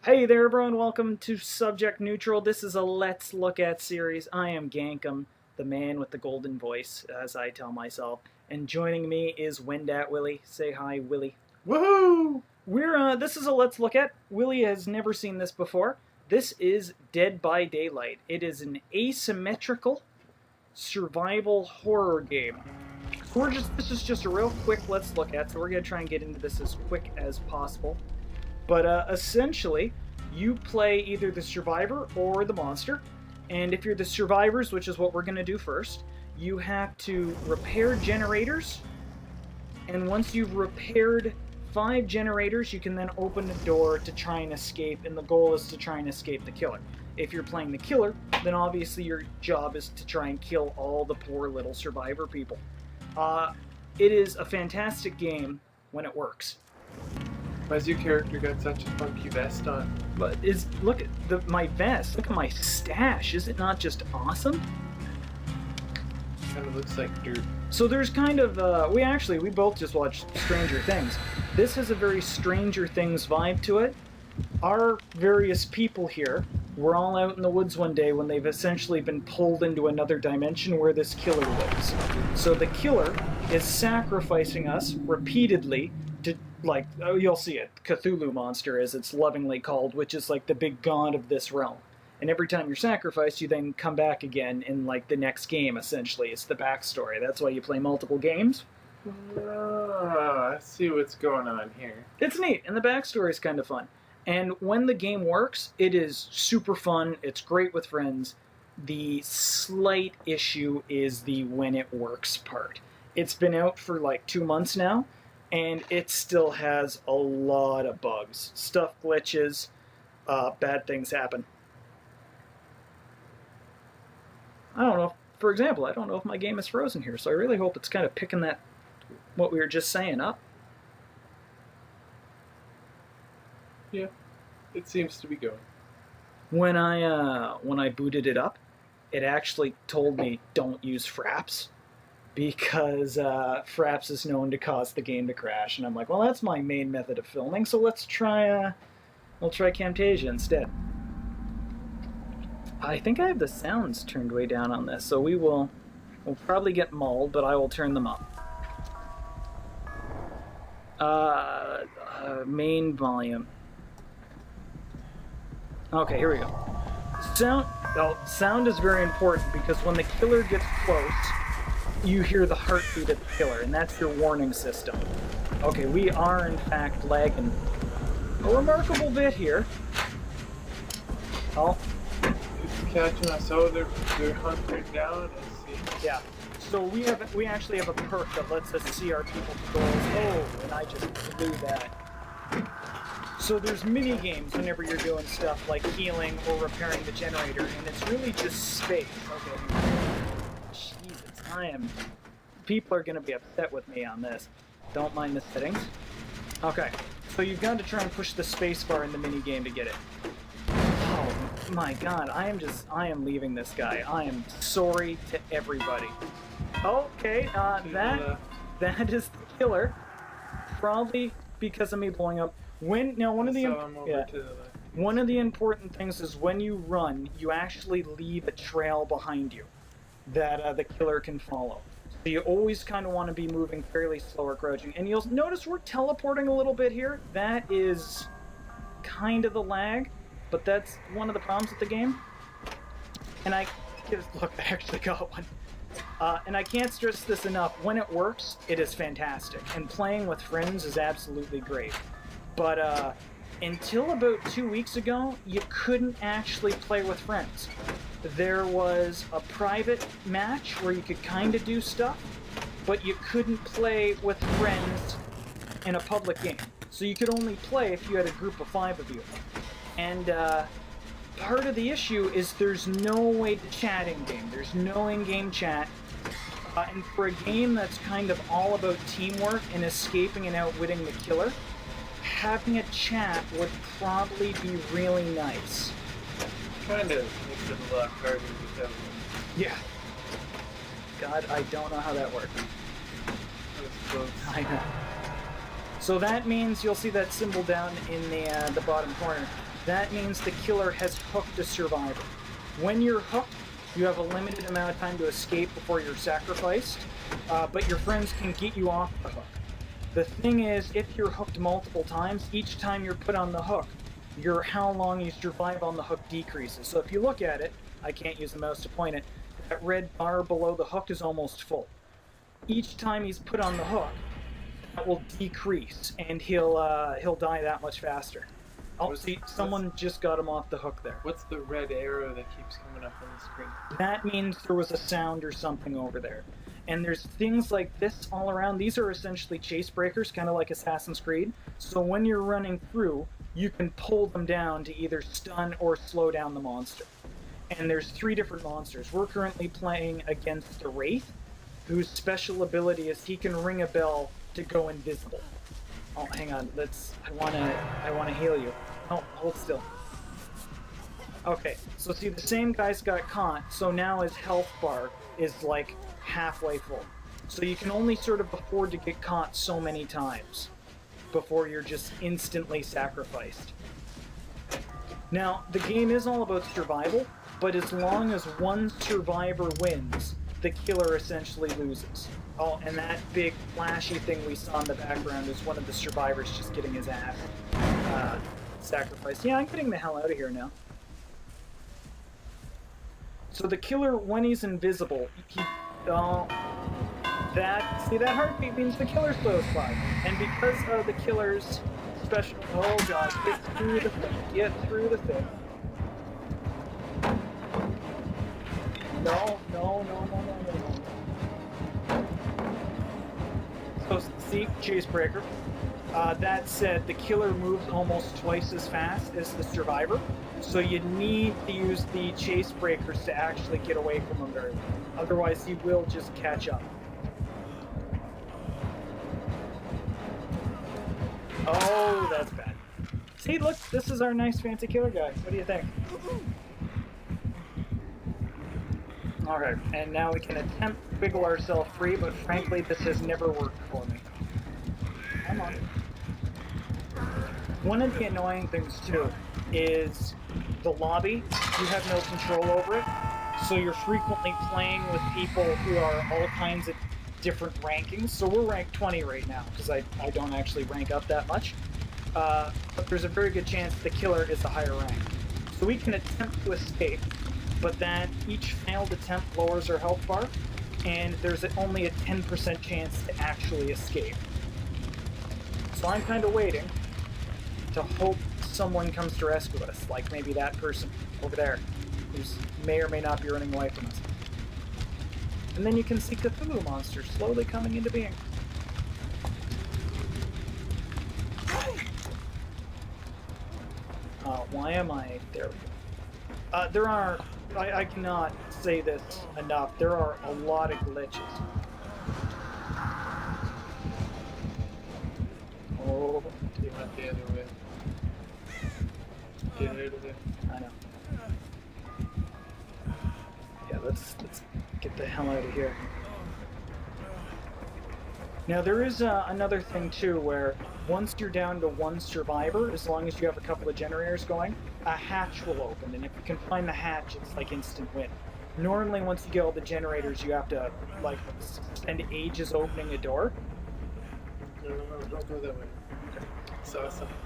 Hey there everyone, welcome to Subject Neutral. This is a Let's Look At series. I am Gankum, the man with the golden voice, as I tell myself. And joining me is Wendat Willie. Say hi, Willie. Woohoo! This is a Let's Look At. Willie has never seen this before. This is Dead by Daylight. It is an asymmetrical survival horror game. This is just a real quick Let's Look At, so we're going to try and get into this as quick as possible. But essentially, you play either the survivor or the monster. And if you're the survivors, which is what we're going to do first, you have to repair generators. And once you've repaired 5 generators, you can then open a door to try and escape. And the goal is to try and escape the killer. If you're playing the killer, then obviously your job is to try and kill all the poor little survivor people. It is a fantastic game when it works. Why's your character got such a funky vest on? But look at my vest. Look at my stash. Is it not just awesome? Kind of looks like dirt. So there's kind of we both just watched Stranger Things. This has a very Stranger Things vibe to it. Our various people here were all out in the woods one day when they've essentially been pulled into another dimension where this killer lives. So the killer is sacrificing us repeatedly to, like, you'll see it, Cthulhu monster as it's lovingly called, which is like the big god of this realm. And every time you're sacrificed, you then come back again in like the next game, essentially. It's the backstory. That's why you play multiple games. I see what's going on here. It's neat, and the backstory is kind of fun. And when the game works, it is super fun. It's great with friends. The slight issue is the when it works part. It's been out for like 2 months now, and it still has a lot of bugs. Stuff glitches, bad things happen. I don't know, for example, I don't know if my game is frozen here, so I really hope it's kind of picking that, what we were just saying, up. Yeah, it seems to be going. When I booted it up, it actually told me don't use fraps, because fraps is known to cause the game to crash, and I'm like, well, that's my main method of filming, so let's try we'll try Camtasia instead. I think I have the sounds turned way down on this, so we'll probably get mauled, but I will turn them up. Main volume. Okay, here we go. Sound is very important because when the killer gets close, you hear the heartbeat of the killer, and that's your warning system. Okay, we are in fact lagging a remarkable bit here. Oh. It's catching us. Oh, they're hunkering down. I see. Yeah. So we actually have a perk that lets us see our people's goals. Oh, and I just blew that. So there's mini games whenever you're doing stuff like healing or repairing the generator, and it's really just space. Okay. Jesus, people are going to be upset with me on this. Don't mind the settings. Okay, so you've got to try and push the space bar in the mini game to get it. Oh my god, I am leaving this guy. I am sorry to everybody. Okay, that is the killer. Probably because of me blowing up. One of the important things is when you run, you actually leave a trail behind you that the killer can follow. So you always kind of want to be moving fairly slow or crouching. And you'll notice we're teleporting a little bit here. That is kind of the lag, but that's one of the problems with the game. And look, I actually got one. And I can't stress this enough. When it works, it is fantastic. And playing with friends is absolutely great. But until about 2 weeks ago, you couldn't actually play with friends. There was a private match where you could kind of do stuff, but you couldn't play with friends in a public game. So you could only play if you had a group of 5 of you. And part of the issue is there's no way to chat in-game. There's no in-game chat. And for a game that's kind of all about teamwork and escaping and outwitting the killer, having a chat would probably be really nice. Kind of makes it a lot harder to tell. Yeah. God, I don't know how that worked. That was close. I know. So that means you'll see that symbol down in the bottom corner. that means the killer has hooked a survivor. When you're hooked, you have a limited amount of time to escape before you're sacrificed, but your friends can get you off the hook. The thing is, if you're hooked multiple times, each time you're put on the hook, your how long you survive on the hook decreases. So if you look at it, I can't use the mouse to point it, that red bar below the hook is almost full. Each time he's put on the hook, that will decrease, and he'll die that much faster. Oh, see, someone just got him off the hook there. What's the red arrow that keeps coming up on the screen? That means there was a sound or something over there. And there's things like this all around. These are essentially chase breakers, kind of like Assassin's Creed. So when you're running through, you can pull them down to either stun or slow down the monster. And there's 3 different monsters. We're currently playing against the Wraith, whose special ability is he can ring a bell to go invisible. Oh, hang on. I wanna heal you. Oh, hold still. Okay, so see, the same guy's got caught, so now his health bar is like halfway full. So you can only sort of afford to get caught so many times before you're just instantly sacrificed. Now, the game is all about survival, but as long as one survivor wins, the killer essentially loses. Oh, and that big flashy thing we saw in the background is one of the survivors just getting his ass sacrificed. Yeah, I'm getting the hell out of here now. So the killer, when he's invisible, that heartbeat means the killer's close by. And because of the killer's special, oh god, get through the thing. No. So, see, chase breaker. That said, the killer moves almost twice as fast as the survivor, so you need to use the chase breakers to actually get away from him very well. Otherwise, he will just catch up. Oh, that's bad. See, look, this is our nice fancy killer guy. What do you think? Alright, and now we can attempt to wiggle ourselves free, but frankly, this has never worked for me. Come on. One of the annoying things, too, is the lobby. You have no control over it, so you're frequently playing with people who are all kinds of different rankings. So we're ranked 20 right now, because I don't actually rank up that much. But there's a very good chance the killer is a higher rank. So we can attempt to escape, but then each failed attempt lowers our health bar, and there's only a 10% chance to actually escape. So I'm kind of waiting to hope someone comes to rescue us, like maybe that person over there, who may or may not be running away from us. And then you can see Cthulhu monsters slowly coming into being. Why am I... There we go. There are... I cannot say this enough. There are a lot of glitches. Oh, You went the other way. Get rid of it. I know. Yeah, let's get the hell out of here. Now there is another thing too, where once you're down to one survivor, as long as you have a couple of generators going, a hatch will open, and if you can find the hatch, it's like instant win. Normally, once you get all the generators, you have to like spend ages opening a door. No, don't go that way. Okay. Saw something.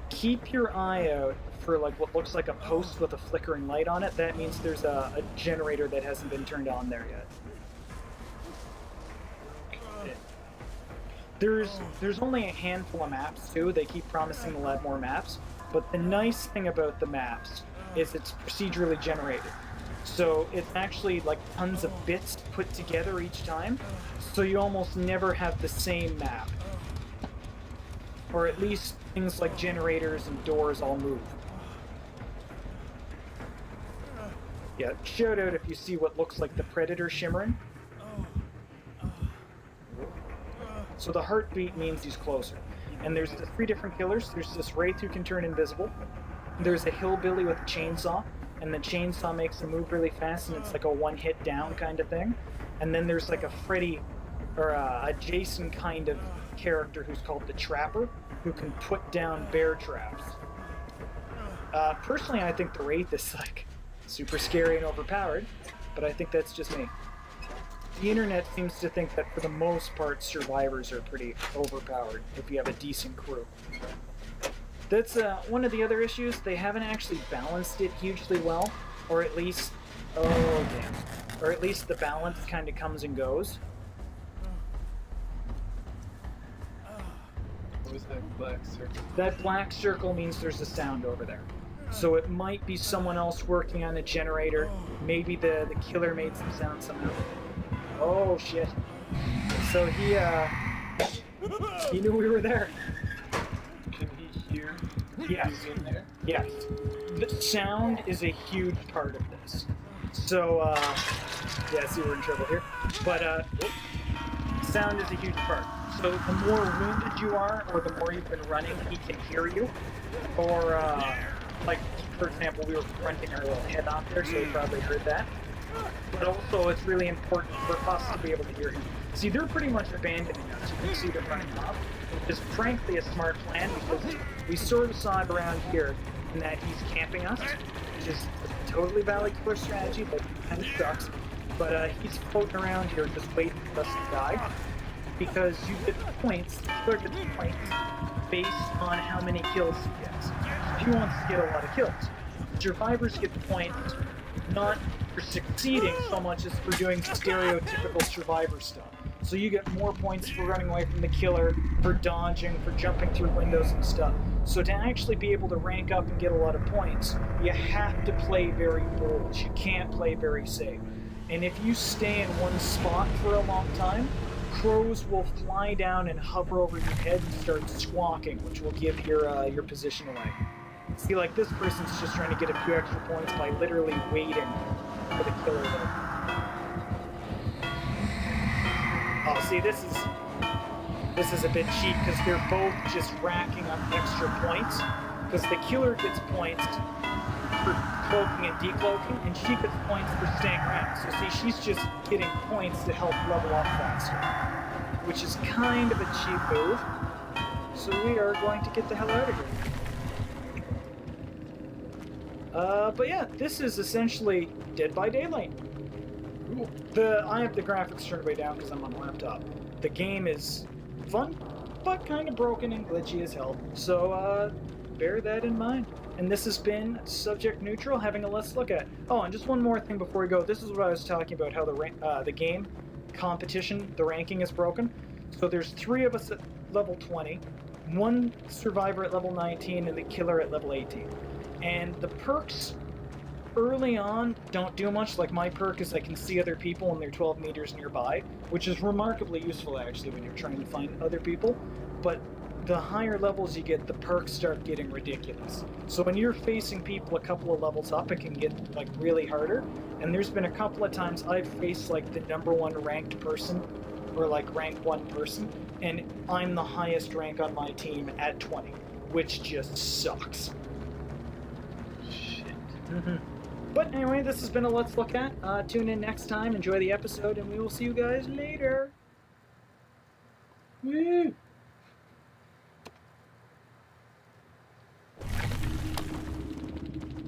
Keep your eye out for like what looks like a post with a flickering light on it. That means there's a generator that hasn't been turned on there yet. There's only a handful of maps too. They keep promising to add more maps, but the nice thing about the maps is it's procedurally generated. So it's actually like tons of bits put together each time, so you almost never have the same map. Or at least things like generators and doors all move. Yeah, shout out if you see what looks like the Predator shimmering. So the heartbeat means he's closer. And there's the 3 different killers. There's this Wraith who can turn invisible. There's a hillbilly with a chainsaw, and the chainsaw makes him move really fast, and it's like a one-hit down kind of thing. And then there's like a Freddy, or a Jason kind of character who's called the Trapper, who can put down bear traps. Personally, I think the Wraith is like super scary and overpowered, but I think that's just me. The internet seems to think that for the most part, survivors are pretty overpowered if you have a decent crew. That's one of the other issues. They haven't actually balanced it hugely well, or at least, oh damn, or at least the balance kind of comes and goes. What was that black circle? That black circle means there's a sound over there. So it might be someone else working on a generator. Maybe the killer made some sound somehow. Oh shit. So he knew we were there. Can he hear? Yes. He's in there? Yes. The sound is a huge part of this. So, yeah, see we're in trouble here. But, sound is a huge part. So the more wounded you are, or the more you've been running, he can hear you. Or, like, for example, we were fronting our little head off there, so he probably heard that. But also, it's really important for us to be able to hear him. See, they're pretty much abandoning us. You can see them running off. Which is frankly a smart plan, because we sort of saw it around here, in that he's camping us, which is a totally valid killer strategy, but kind of sucks. But he's floating around here just waiting for us to die, because you get points, the killer gets points based on how many kills he gets. He wants to get a lot of kills. Survivors get points not for succeeding so much as for doing stereotypical survivor stuff. So you get more points for running away from the killer, for dodging, for jumping through windows and stuff. So to actually be able to rank up and get a lot of points, you have to play very bold. You can't play very safe. And if you stay in one spot for a long time, crows will fly down and hover over your head and start squawking, which will give your position away. See, like this person's just trying to get a few extra points by literally waiting for the killer though. Oh, see, this is a bit cheap because they're both just racking up extra points. Because the killer gets points for cloaking and decloaking, and she gets points for staying around. So see, she's just getting points to help level up faster, which is kind of a cheap move. So we are going to get the hell out of here. But yeah, this is essentially Dead by Daylight. Cool. I have the graphics turned way down because I'm on a laptop. The game is fun, but kind of broken and glitchy as hell. So bear that in mind. And this has been Subject Neutral, having a let's look at. Oh, and just one more thing before we go. This is what I was talking about, how the game competition, the ranking is broken. So there's 3 of us at level 20, 1 survivor at level 19, and the killer at level 18. And the perks early on don't do much. Like my perk is I can see other people when they're 12 meters nearby, which is remarkably useful actually when you're trying to find other people. But the higher levels you get, the perks start getting ridiculous. So when you're facing people a couple of levels up, it can get like really harder. And there's been a couple of times I've faced like the #1 ranked person, or like rank 1 person, and I'm the highest rank on my team at 20, which just sucks. But anyway, this has been a Let's Look At. Tune in next time, enjoy the episode, and we will see you guys later. Woo!